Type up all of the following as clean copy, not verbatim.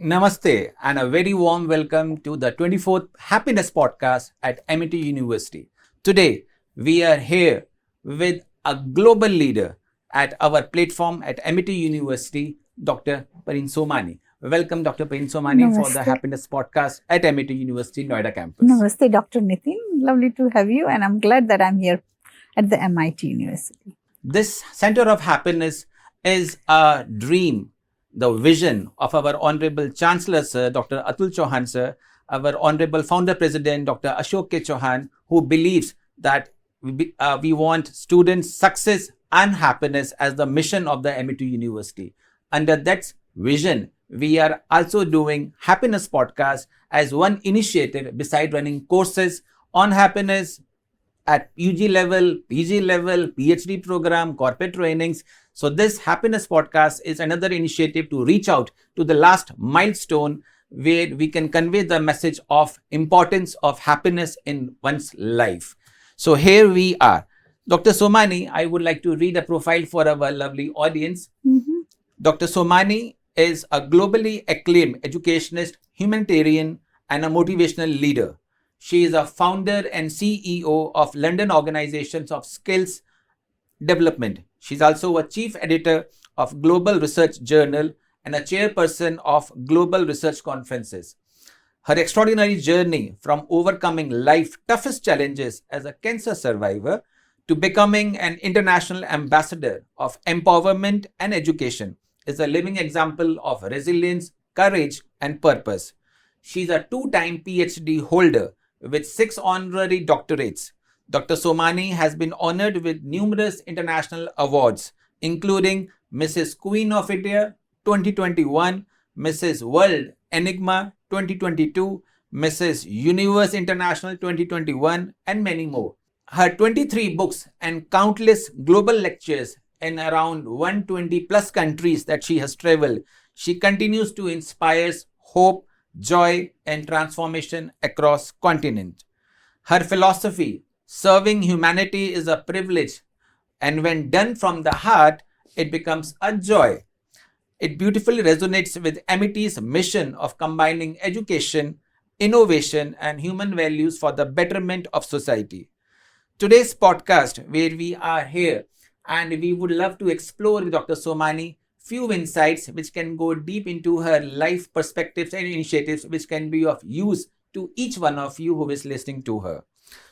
Namaste and a very warm welcome to the 24th Happiness Podcast at Amity University. Today, we are here with a global leader at our platform at Amity University, Dr. Parin Somani. Welcome, Dr. Parin Somani, for the Namaste. Happiness Podcast at Amity University, Noida campus. Namaste, Dr. Nitin. Lovely to have you, and I'm glad that I'm here at the MIT University. This Center of Happiness is a dream, the vision of our Honorable Chancellor, Sir, Dr. Atul Chauhan, Sir, our Honorable Founder President, Dr. Ashok Chauhan, who believes that we want students' success and happiness as the mission of the Amity University. Under that vision, we are also doing Happiness Podcast as one initiative beside running courses on happiness at UG level, PG level, PhD program, corporate trainings. So this Happiness Podcast is another initiative to reach out to the last milestone where we can convey the message of importance of happiness in one's life. So here we are. Dr. Somani, I would like to read a profile for our lovely audience. Dr. Somani is a globally acclaimed educationist, humanitarian, and a motivational leader. She is a founder and CEO of London Organizations of Skills Development. She's also a chief editor of Global Research Journal and a chairperson of Global Research Conferences. Her extraordinary journey from overcoming life's toughest challenges as a cancer survivor to becoming an international ambassador of empowerment and education is a living example of resilience, courage, and purpose. She's a two-time Ph.D. holder with 6 honorary doctorates. Dr. Somani has been honored with numerous international awards, including Mrs. Queen of India 2021, Mrs. World Enigma 2022, Mrs. Universe International 2021, and many more. Her 23 books and countless global lectures in around 120 plus countries that she has traveled, she continues to inspire hope, joy, and transformation across continents. Her philosophy, serving humanity is a privilege, and when done from the heart, it becomes a joy. It beautifully resonates with Amity's mission of combining education, innovation, and human values for the betterment of society. Today's podcast, where we are here, and we would love to explore with Dr. Somani few insights which can go deep into her life perspectives and initiatives which can be of use to each one of you who is listening to her.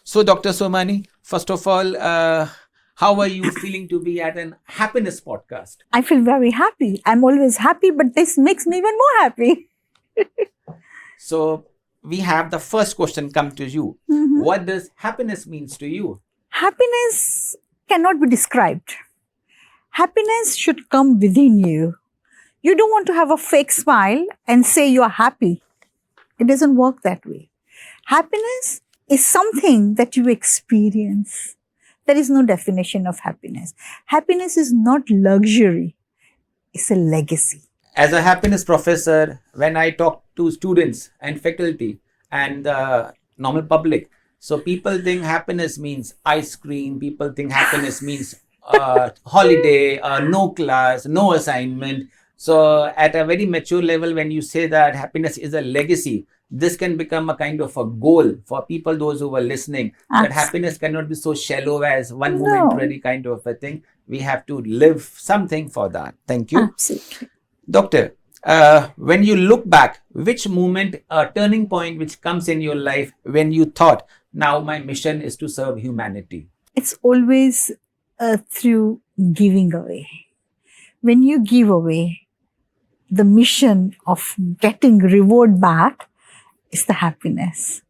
So, Dr. Somani, first of all, how are you feeling to be at an happiness podcast? I feel very happy. I'm always happy, but this makes me even more happy. So, we have the first question come to you. What does happiness means to you? Happiness cannot be described. Happiness should come within you. You don't want to have a fake smile and say you are happy. It doesn't work that way. Happiness is something that you experience. There is no definition of happiness. Happiness is not luxury. It's a legacy. As a happiness professor, when I talk to students and faculty and the normal public, so people think happiness means ice cream. People think happiness means holiday, no class, no assignment. So at a very mature level, when you say that happiness is a legacy, this can become a kind of a goal for people, those who are listening, that happiness cannot be so shallow as one momentary kind of a thing. We have to live something for that. Thank you. Absolutely. Doctor, when you look back, which moment, a turning point which comes in your life when you thought, now my mission is to serve humanity? It's always through giving away. When you give away, the mission of getting reward back is the happiness.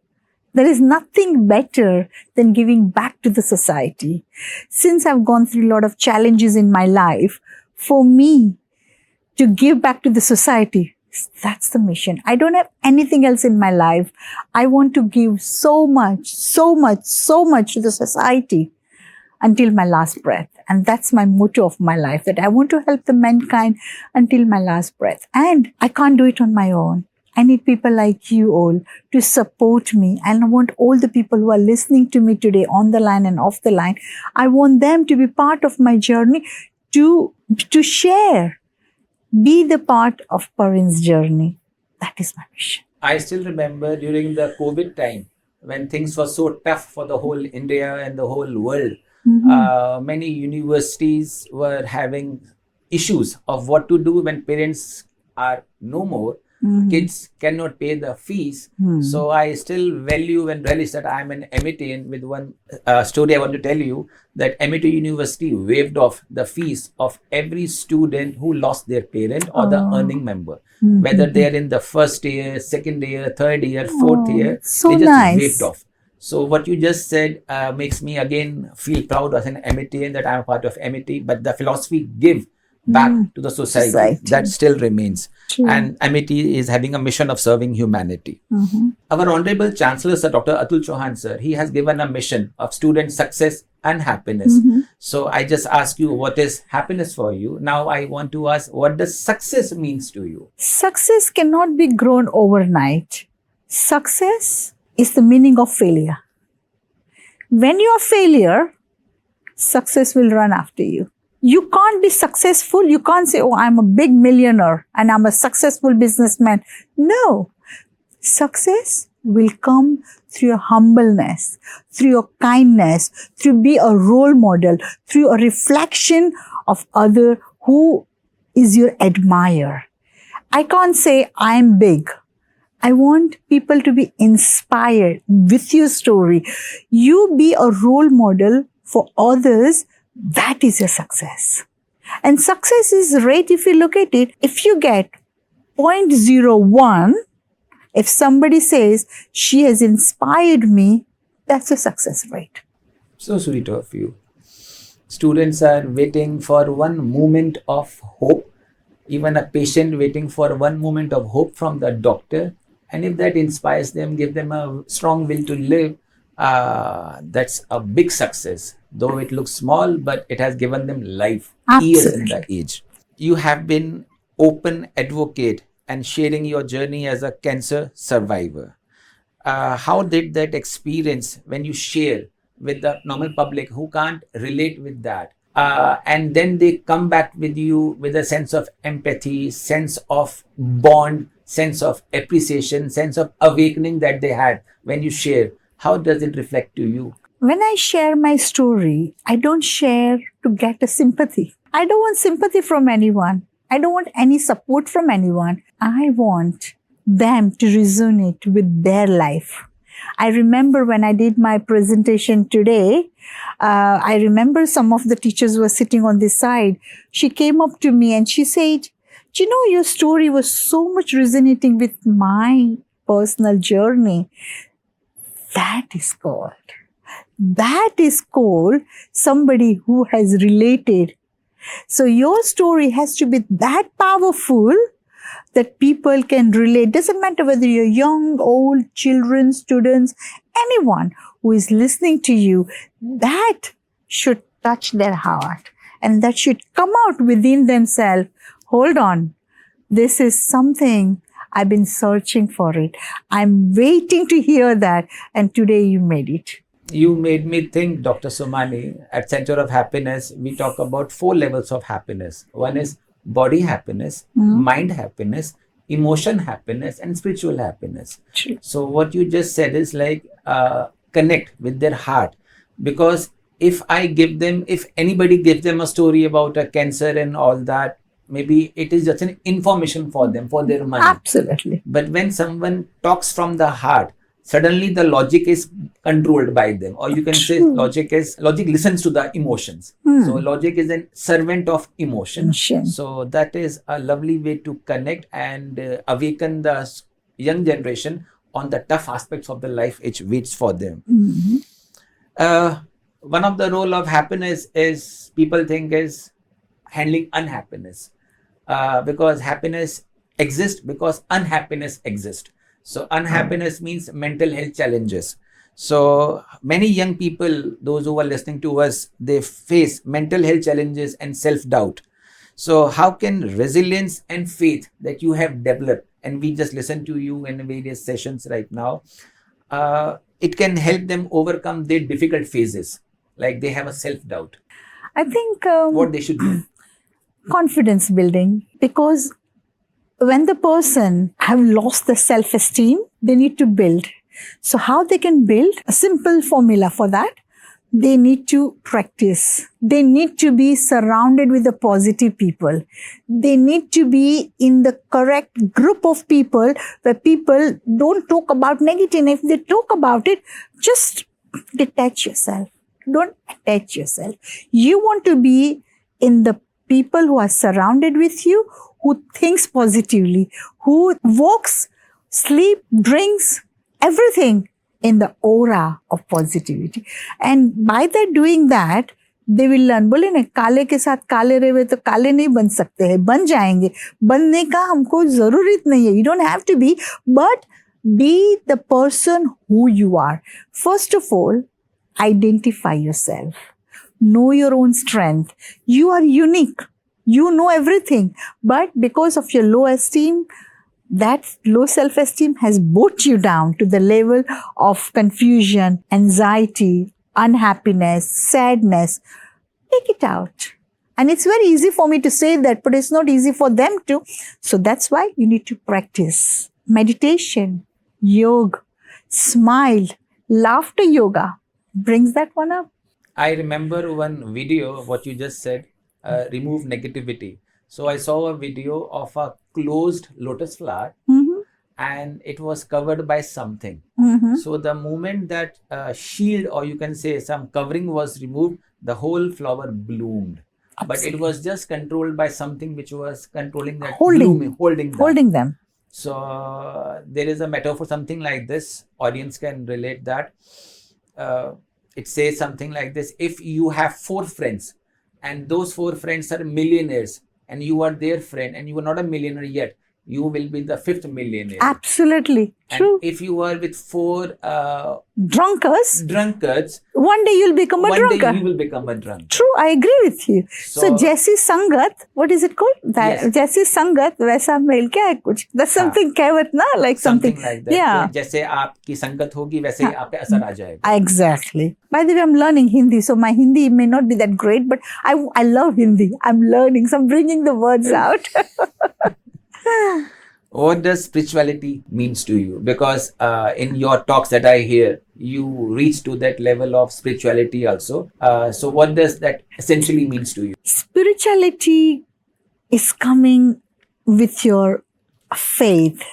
There is nothing better than giving back to the society. Since I've gone through a lot of challenges in my life, for me to give back to the society, that's the mission. I don't have anything else in my life. I want to give so much to the society until my last breath. And that's my motto of my life, that I want to help the mankind until my last breath. And I can't do it on my own. I need people like you all to support me. And I want all the people who are listening to me today on the line and off the line, I want them to be part of my journey, to share, be the part of Parin's journey. That is my mission. I still remember during the COVID time when things were so tough for the whole India and the whole world. Many universities were having issues of what to do when parents are no more. Kids cannot pay the fees. So I still value and relish that I am an Amity. And with one story I want to tell you, that Amity University waived off the fees of every student who lost their parent or the earning member. Whether they are in the first year, second year, third year, fourth year, so they just nice. waived off. So what you just said makes me again feel proud as an Amity and that I'm a part of Amity. But the philosophy give back to the society, that still remains. True. And Amity is having a mission of serving humanity. Our Honorable Chancellor, Sir Dr. Atul Chauhan, sir, he has given a mission of student success and happiness. So I just ask you, what is happiness for you? Now I want to ask, what does success means to you? Success cannot be grown overnight. Success is the meaning of failure. When you are failure, success will run after you. You can't be successful. You can't say, oh, I'm a big millionaire and I'm a successful businessman. No. Success will come through your humbleness, through your kindness, through be a role model, through a reflection of other who is your admirer. I can't say I'm big. I want people to be inspired with your story. You be a role model for others. That is your success. And success is rate, if you look at it, if you get 0.01, if somebody says, she has inspired me, that's a success rate. So sweet of you. Students are waiting for one moment of hope, even a patient waiting for one moment of hope from the doctor. And if that inspires them, give them a strong will to live, that's a big success. Though it looks small, but it has given them life, years in the age. You have been open advocate and sharing your journey as a cancer survivor. How did that experience when you share with the normal public who can't relate with that? And then they come back with you with a sense of empathy, sense of bond, sense of appreciation, sense of awakening that they had when you share. How does it reflect to you? When I share my story, I don't share to get a sympathy. I don't want sympathy from anyone. I don't want any support from anyone. I want them to resonate with their life. I remember when I did my presentation today, I remember some of the teachers were sitting on this side. She came up to me and she said, "Do you know, your story was so much resonating with my personal journey." That is called. That is called somebody who has related. So your story has to be that powerful that people can relate. Doesn't matter whether you're young, old, children, students, anyone who is listening to you, that should touch their heart and that should come out within themselves. Hold on. This is something I've been searching for it. I'm waiting to hear that. And today you made it. You made me think, Dr. Somani, at Center of Happiness, we talk about 4 levels of happiness. One is body happiness, mind happiness, emotion happiness, and spiritual happiness. True. So what you just said is like connect with their heart. Because if anybody gives them a story about a cancer and all that, maybe it is just an information for them, for their money. Absolutely. But when someone talks from the heart, suddenly the logic is controlled by them, or you can say logic listens to the emotions. So logic is a servant of emotion. So that is a lovely way to connect and awaken the young generation on the tough aspects of the life which waits for them. One of the role of happiness is, people think, is handling unhappiness, because happiness exists because unhappiness exists. So unhappiness means mental health challenges. So many young people, those who are listening to us, they face mental health challenges and self-doubt. So how can resilience and faith that you have developed, and we just listen to you in various sessions right now, it can help them overcome their difficult phases, like they have a self-doubt? I think What they should do? confidence building, because when the person have lost the self-esteem, they need to build. So how they can build? A simple formula for that. They need to practice. They need to be surrounded with the positive people. They need to be in the correct group of people where people don't talk about negative. If they talk about it, just detach yourself. Don't attach yourself. You want to be in the people who are surrounded with you, who thinks positively, who walks, sleep, drinks, everything in the aura of positivity. And by that doing that, they will learn. बोले ना काले के साथ काले रहे तो काले नहीं बन सकते हैं, बन जाएंगे. बनने का हमको जरूरत नहीं है. You don't have to be, but be the person who you are. First of all, identify yourself. Know your own strength. You are unique. You know everything. But because of your low esteem, that low self-esteem has brought you down to the level of confusion, anxiety, unhappiness, sadness. Take it out. And it's very easy for me to say that, but it's not easy for them to. So that's why you need to practice meditation, yoga, smile, laughter yoga. Brings that one up. I remember one video of what you just said, remove negativity. So I saw a video of a closed lotus flower and it was covered by something. So the moment that shield, or you can say some covering, was removed, the whole flower bloomed. Absolutely. But it was just controlled by something which was controlling that blooming, holding them. So there is a metaphor, something like this. Audience can relate that. It says something like this: if you have 4 friends and those 4 friends are millionaires and you are their friend and you are not a millionaire yet, you will be the 5th millionaire. Absolutely. And true. if you are with 4 drunkards, one day you'll become a drunkard. One day you will become a drunkard. True, I agree with you. So Jesse Sangat, what is it called? That yes. Jesse Sangat, वैसा mail क्या है कुछ? That's something कहावत ना, like something like that. Yeah. जैसे आपकी संगत होगी वैसे ही आप पे असर आ जाएगा. Exactly. By the way, I'm learning Hindi, so my Hindi may not be that great, but I love Hindi. I'm learning, so I'm bringing the words out. What does spirituality means to you? Because in your talks that I hear, you reach to that level of spirituality also. So what does that essentially means to you? Spirituality is coming with your faith.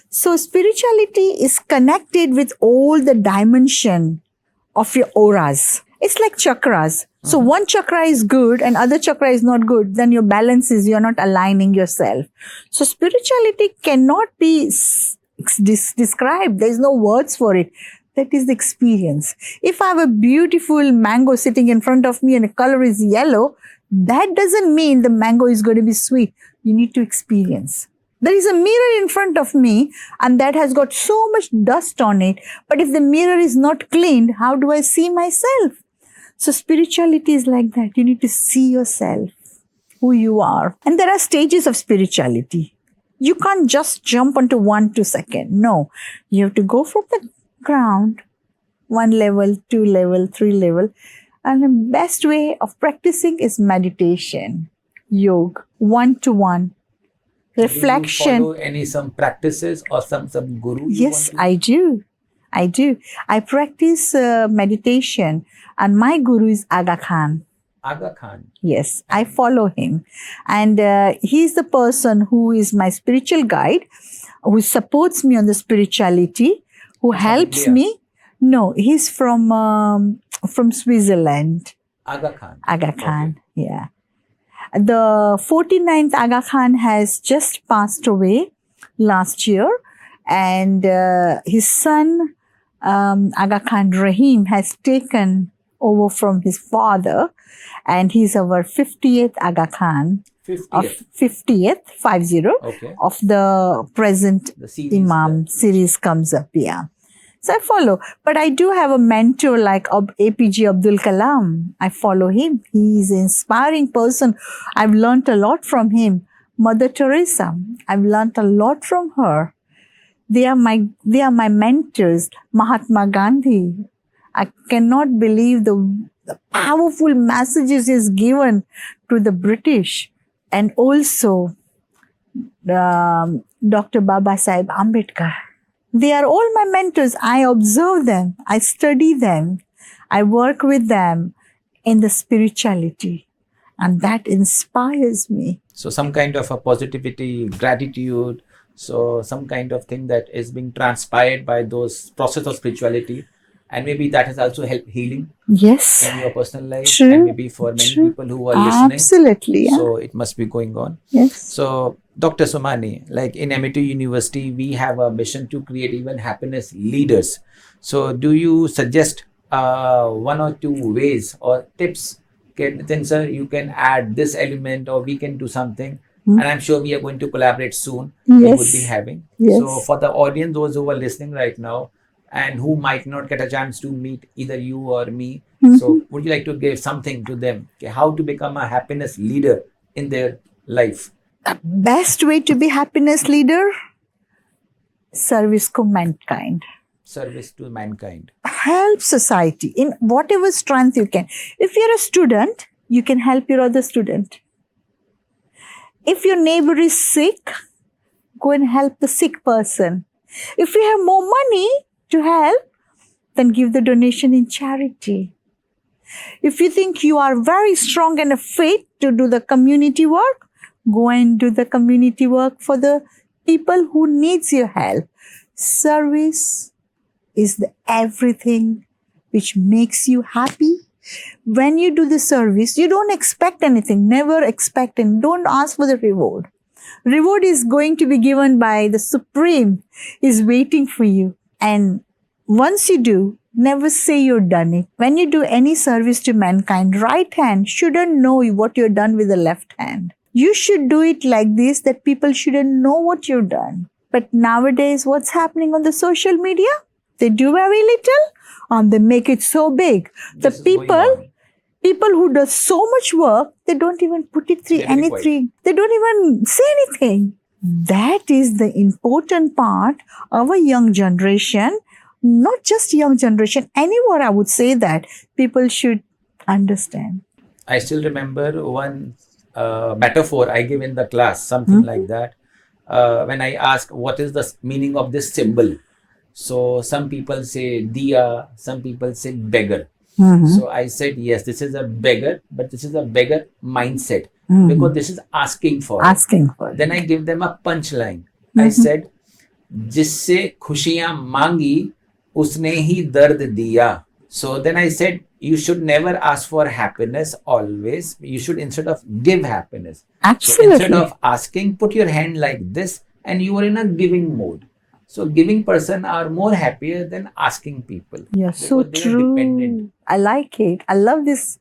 So spirituality is connected with all the dimension of your auras. It's like chakras. So one chakra is good and other chakra is not good. Then your balance is, you're not aligning yourself. So spirituality cannot be described. There's no words for it. That is the experience. If I have a beautiful mango sitting in front of me and the color is yellow, that doesn't mean the mango is going to be sweet. You need to experience. There is a mirror in front of me and that has got so much dust on it. But if the mirror is not cleaned, how do I see myself? So spirituality is like that. You need to see yourself, who you are. And there are stages of spirituality. You can't just jump onto 1 to 2nd. No, you have to go from the ground, 1 level, 2 level, 3 level. And the best way of practicing is meditation, yoga, 1-to-1. Reflection. Do you follow some practices or some guru? Yes, I do. I practice meditation and my guru is Aga Khan. Aga Khan? Yes, I follow him. And he's the person who is my spiritual guide, who supports me on the spirituality, who helps me. No, he's from Switzerland. Aga Khan. Aga Khan, okay. Yeah. The 49th Aga Khan has just passed away last year, and his son Aga Khan Rahim has taken over from his father, and he's our 50th Aga Khan. 50th, 50, okay. Of the present Imam series comes up, yeah. So I follow. But I do have a mentor like APJ Abdul Kalam. I follow him. He's an inspiring person. I've learned a lot from him. Mother Teresa, I've learned a lot from her. They are my mentors. Mahatma Gandhi. I cannot believe the powerful messages he's given to the British. And also Dr. Baba Sahib Ambedkar. They are all my mentors. I observe them, I study them, I work with them in the spirituality, and that inspires me. So some kind of a positivity, gratitude, so some kind of thing that is being transpired by those process of spirituality, and maybe that has also helped healing Yes, in your personal life, true, and maybe for many true. people who are listening. Absolutely, yeah. So it must be going on. Yes. So Dr. Somani, like in Amity University, we have a mission to create even happiness leaders. So do you suggest one or two ways or tips? Then sir, you can add this element or we can do something. And I'm sure we are going to collaborate soon. We would be Yes. having. Yes. So for the audience, those who are listening right now and who might not get a chance to meet either you or me, so would you like to give something to them? Okay, how to become a happiness leader in their life? The best way to be happiness leader, service to mankind. Service to mankind. Help society in whatever strength you can. If you're a student, you can help your other student. If your neighbor is sick, go and help the sick person. If you have more money to help, then give the donation in charity. If you think you are very strong and fit to do the community work, go and do the community work for the people who needs your help. Service is the everything which makes you happy. When you do the service, you don't expect anything, never expect, and don't ask for the reward. Reward is going to be given by the Supreme, is waiting for you. And once you do, never say you're done it. When you do any service to mankind, right hand shouldn't know what you're done with the left hand. You should do it like this, that people shouldn't know what you've done. But nowadays, what's happening on the social media? They do very little and they make it so big. The people who do so much work, they don't even put it through anything. They don't even say anything. That is the important part of a young generation. Not just young generation, anywhere I would say that people should understand. I still remember one metaphor I give in the class, something like that. When I ask what is the meaning of this symbol, so some people say diya, some people say beggar. So I said, yes, this is a beggar, but this is a beggar mindset because this is asking for it. Then I give them a punchline. I said, जिससे खुशियां मांगी उसने ही दर्द दिया. So then I said, you should never ask for happiness always. You should instead of give happiness. Absolutely. So instead of asking, put your hand like this and you are in a giving mode. So giving person are more happier than asking people. Yeah, so true. I like it. I love this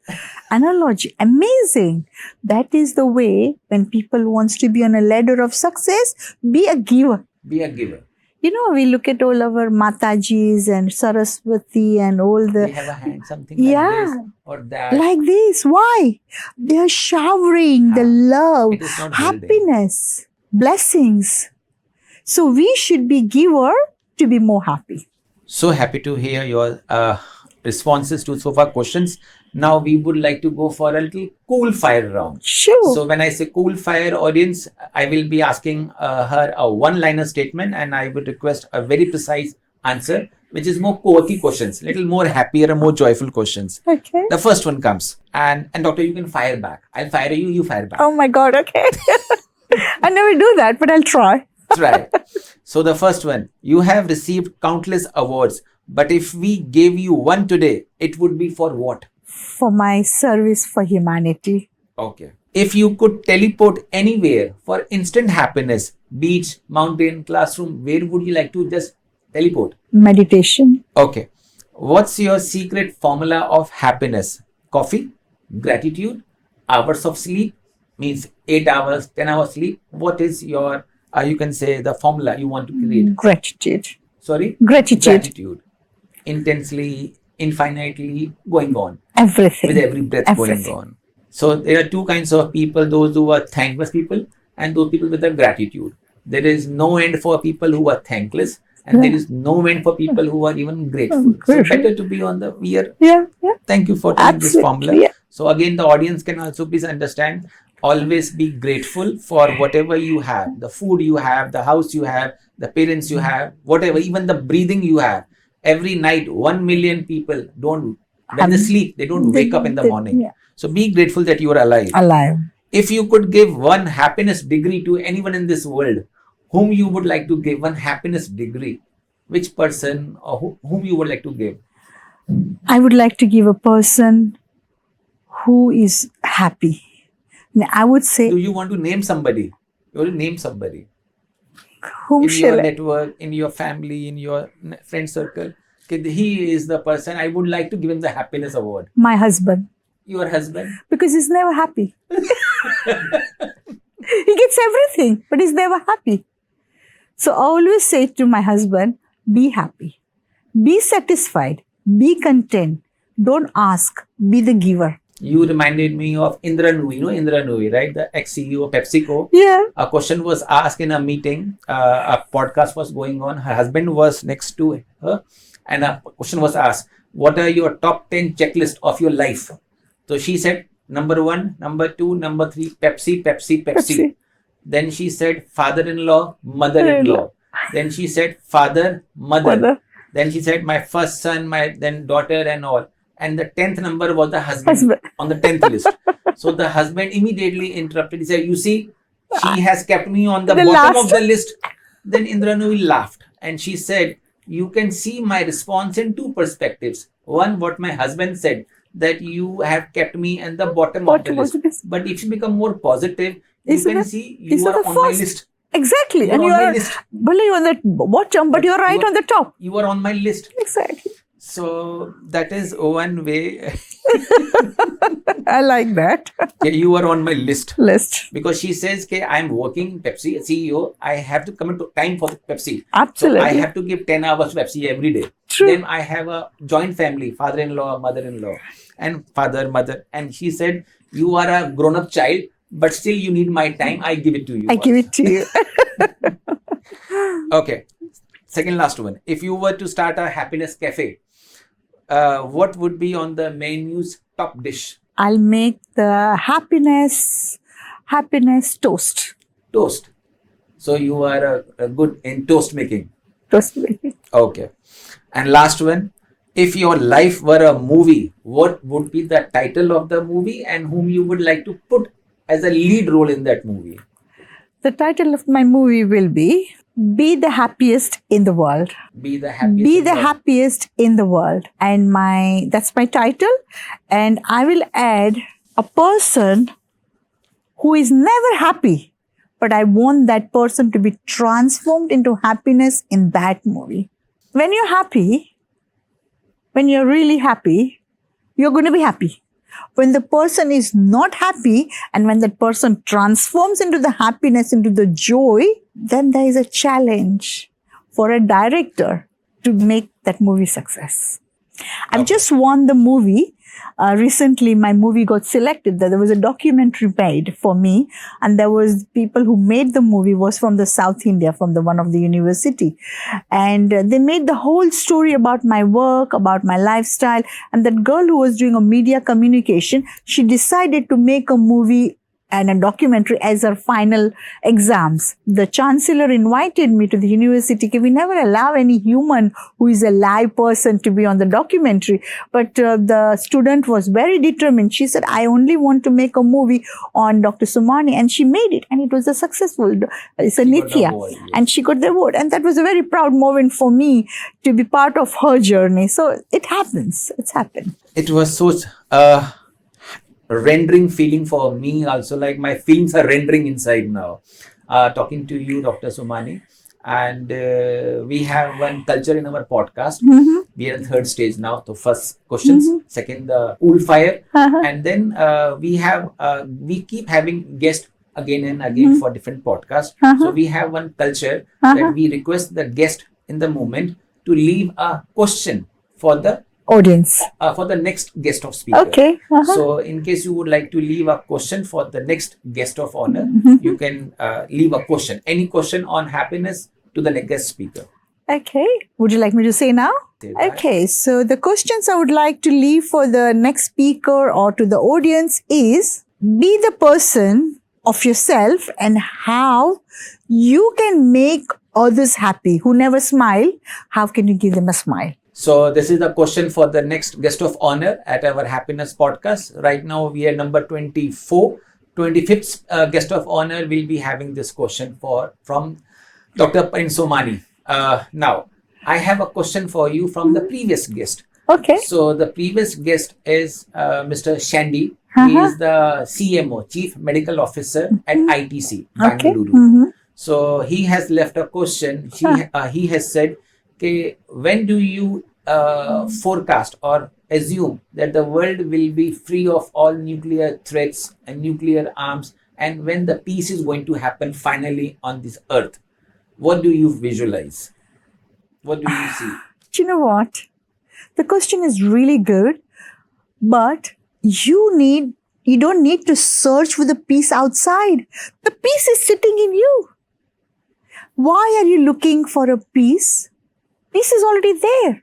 analogy. Amazing. That is the way when people wants to be on a ladder of success, be a giver. Be a giver. You know, we look at all our Matajis and Saraswati and all the... They have a hand, something like this or that. Like this. Why? They are showering the love, happiness, blessings. So we should be giver to be more happy. So happy to hear your responses to so far questions. Now we would like to go for a little cool fire round. Sure. So when I say cool fire audience, I will be asking her a one-liner statement and I would request a very precise answer, which is more quirky questions, little more happier and more joyful questions. Okay. The first one comes and doctor, you can fire back. I'll fire you, you fire back. Oh my God, okay. I never do that, but I'll try. That's right. So the first one, you have received countless awards, but if we gave you one today, it would be for what? For my service for humanity. Okay. If you could teleport anywhere for instant happiness, beach, mountain, classroom, where would you like to just teleport? Meditation. Okay. What's your secret formula of happiness? Coffee, gratitude, hours of sleep, means 8 hours, 10 hours sleep. What is your, you can say the formula you want to create? Gratitude. Sorry? Gratitude. Gratitude. Intensely, infinitely going on. Everything. With every breath going on. So there are two kinds of people, those who are thankless people and those people with the gratitude. There is no end for people who are thankless and there is no end for people who are even grateful. So better to be on the Yeah. Thank you for telling this formula. Yeah. So again, the audience can also please understand Always be grateful for whatever you have, the food you have, the house you have, the parents you have, whatever, even the breathing you have. Every night, 1 million people don't, when they sleep, they don't wake up in the morning. Yeah. So be grateful that you are alive. Alive. If you could give one happiness degree to anyone in this world, whom you would like to give one happiness degree? Which person or whom you would like to give? I would like to give a person who is happy. I would say. Do you want to name somebody? You want to name somebody Whom in shall your I? network, in your family, in your friend circle. Okay, he is the person I would like to give him the happiness award. My husband. Your husband? Because he's never happy. He gets everything, but he's never happy. So I always say to my husband, be happy, be satisfied, be content. Don't ask, be the giver. You reminded me of Indra Nooyi. You know Indra Nooyi, right? The ex-CEO of PepsiCo. Yeah. A question was asked in a meeting. A podcast was going on. Her husband was next to her. And a question was asked, what are your top 10 checklist of your life? So she said, number 1, number 2, number 3, Pepsi, Pepsi, Pepsi. Pepsi. Then she said, father-in-law, mother-in-law. Then she said, father, mother. Then she said, my first son, my then daughter and all. And the 10th number was the husband on the 10th list. So the husband immediately interrupted. He said, you see, she has kept me on the bottom of the list. Then Indra Nooyi laughed and she said, you can see my response in 2 perspectives. One, what my husband said, that you have kept me at the bottom of the list. But if you become more positive, you can see you are on my list. Exactly. And you are on the bottom, but you are right on the top. You are on my list. Exactly. So that is one way. I like that. Yeah, you are on my list. Because she says, okay, I'm working Pepsi, CEO. I have to come into time for the Pepsi. Absolutely. So I have to give 10 hours to Pepsi every day. True. Then I have a joint family, father-in-law, mother-in-law, and father, mother. And she said, you are a grown-up child, but still you need my time. I give it to you. I give it to you. Okay. Second last one. If you were to start a happiness cafe, what would be on the menu's top dish? I'll make the happiness toast. Toast. So you are a good in toast making. Toast making. Okay. And last one. If your life were a movie, what would be the title of the movie and whom you would like to put as a lead role in that movie? The title of my movie will be the happiest in the world. Be the happiest in the world. And that's my title. And I will add a person who is never happy, but I want that person to be transformed into happiness in that movie. When you're happy, when you're really happy, you're going to be happy. When the person is not happy and when that person transforms into the happiness, into the joy, then there is a challenge for a director to make that movie success. I've just won the movie. Recently, my movie got selected. There was a documentary made for me, and there was people who made the movie was from the South India, from one of the university, and they made the whole story about my work, about my lifestyle. And that girl who was doing a media communication, she decided to make a movie and a documentary as her final exams. The Chancellor invited me to the university. We never allow any human who is a live person to be on the documentary. But the student was very determined. She said, I only want to make a movie on Dr. Somani. And she made it. And it was a successful, it's a Nitya. Yes. And she got the award. And that was a very proud moment for me to be part of her journey. So it happens. It's happened. It was so rendering feeling for me also, like my feelings are rendering inside now talking to you, Dr. Somani. And we have one culture in our podcast. We are in third stage now. So first questions, second the pool fire, and then we keep having guests again and again for different podcasts. So we have one culture that we request the guest in the moment to leave a question for the audience, for the next guest of speaker. Okay. So in case you would like to leave a question for the next guest of honor, you can leave a question, any question on happiness to the next guest speaker. Okay. Would you like me to say now? Okay. So the questions I would like to leave for the next speaker or to the audience is, be the person of yourself and how you can make others happy who never smile. How can you give them a smile? So this is the question for the next guest of honor at our happiness podcast. Right now we are number 24. 25th guest of honor will be having this question from Dr. Parin Somani. Now, I have a question for you from the previous guest. Okay. So the previous guest is Mr. Shandy. He is the CMO, Chief Medical Officer at ITC, Bangalore. Okay. So he has left a question. He has said, okay, when do you forecast or assume that the world will be free of all nuclear threats and nuclear arms, and when the peace is going to happen finally on this earth? What do you visualize? What do you see? Do you know what? The question is really good, but you don't need to search for the peace outside. The peace is sitting in you. Why are you looking for a peace? Peace is already there.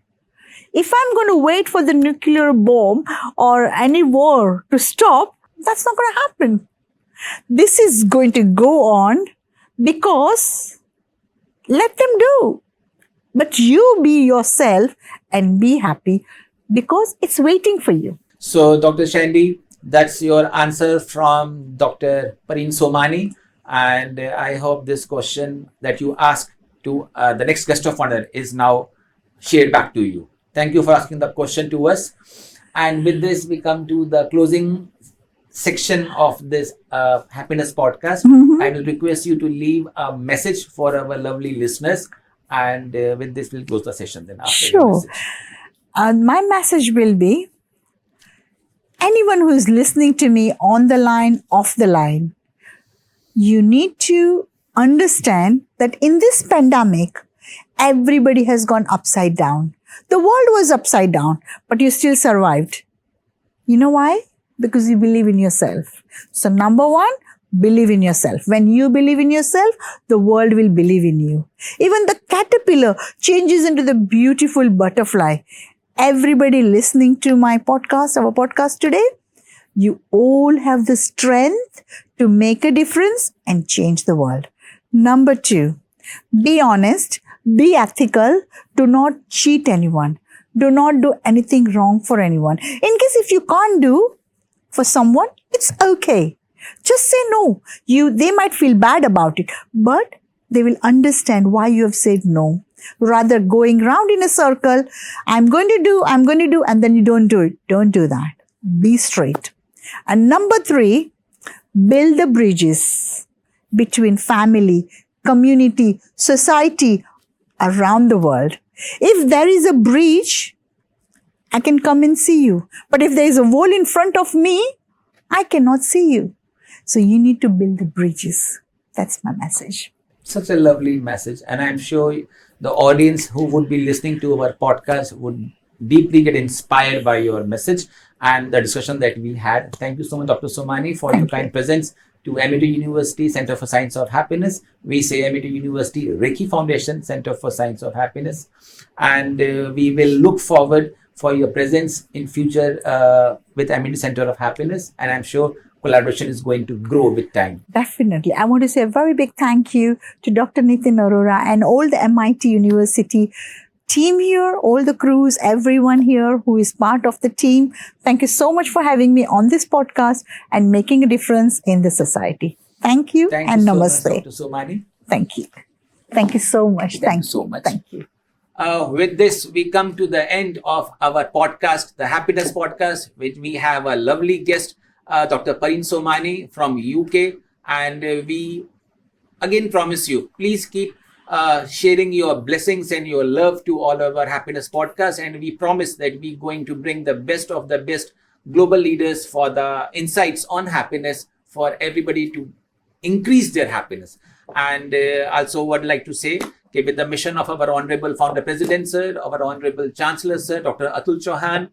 If I'm going to wait for the nuclear bomb or any war to stop, that's not going to happen. This is going to go on because let them do. But you be yourself and be happy because it's waiting for you. So, Dr. Shandy, that's your answer from Dr. Parin Somani. And I hope this question that you asked to the next guest of honor is now shared back to you. Thank you for asking the question to us. And with this, we come to the closing section of this happiness podcast. I will request you to leave a message for our lovely listeners. And with this, we'll close the session then after your Sure. message. My message will be, anyone who is listening to me on the line, off the line, you need to understand that in this pandemic, everybody has gone upside down. The world was upside down, but you still survived. You know why? Because you believe in yourself. So number one, believe in yourself. When you believe in yourself, the world will believe in you. Even the caterpillar changes into the beautiful butterfly. Everybody listening to my podcast, our podcast today, you all have the strength to make a difference and change the world. Number two, be honest, be ethical, do not cheat anyone. Do not do anything wrong for anyone. In case if you can't do for someone, it's okay. Just say no. They might feel bad about it, but they will understand why you have said no. Rather going round in a circle, I'm going to do, and then you don't do it. Don't do that. Be straight. And number three, build the bridges between family, community, society, around the world. If there is a breach, I can come and see you. But if there is a wall in front of me, I cannot see you. So you need to build the bridges. That's my message. Such a lovely message. And I'm sure the audience who would be listening to our podcast would deeply get inspired by your message and the discussion that we had. Thank you so much, Dr. Somani, for your kind presence to Amity University Centre for Science of Happiness. We say Amity University Reiki Foundation Centre for Science of Happiness. And we will look forward for your presence in future with Amity Centre of Happiness. And I'm sure collaboration is going to grow with time. Definitely. I want to say a very big thank you to Dr. Nitin Arora and all the MIT University team here, all the crews, everyone here who is part of the team. Thank you so much for having me on this podcast and making a difference in the society. Thank you and namaste. Thank you so much, Dr. Somani. Thank you. Thank you so much. Thank you so much. Thank you. With this, we come to the end of our podcast, the Happiness Podcast, which we have a lovely guest, Dr. Parin Somani from UK. And we again promise you, please keep sharing your blessings and your love to all of our Happiness Podcasts. And we promise that we're going to bring the best of the best global leaders for the insights on happiness for everybody to increase their happiness. And also would like to say, okay, with the mission of our Honorable Founder President, Sir, our Honorable Chancellor, Sir, Dr. Atul Chauhan,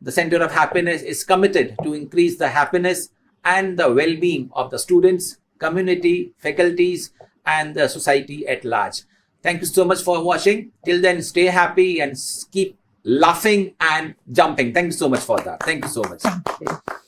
the Center of Happiness is committed to increase the happiness and the well-being of the students, community, faculties, and the society at large. Thank you so much for watching. Till then, stay happy and keep laughing and jumping. Thank you so much for that. Thank you so much. Thank you.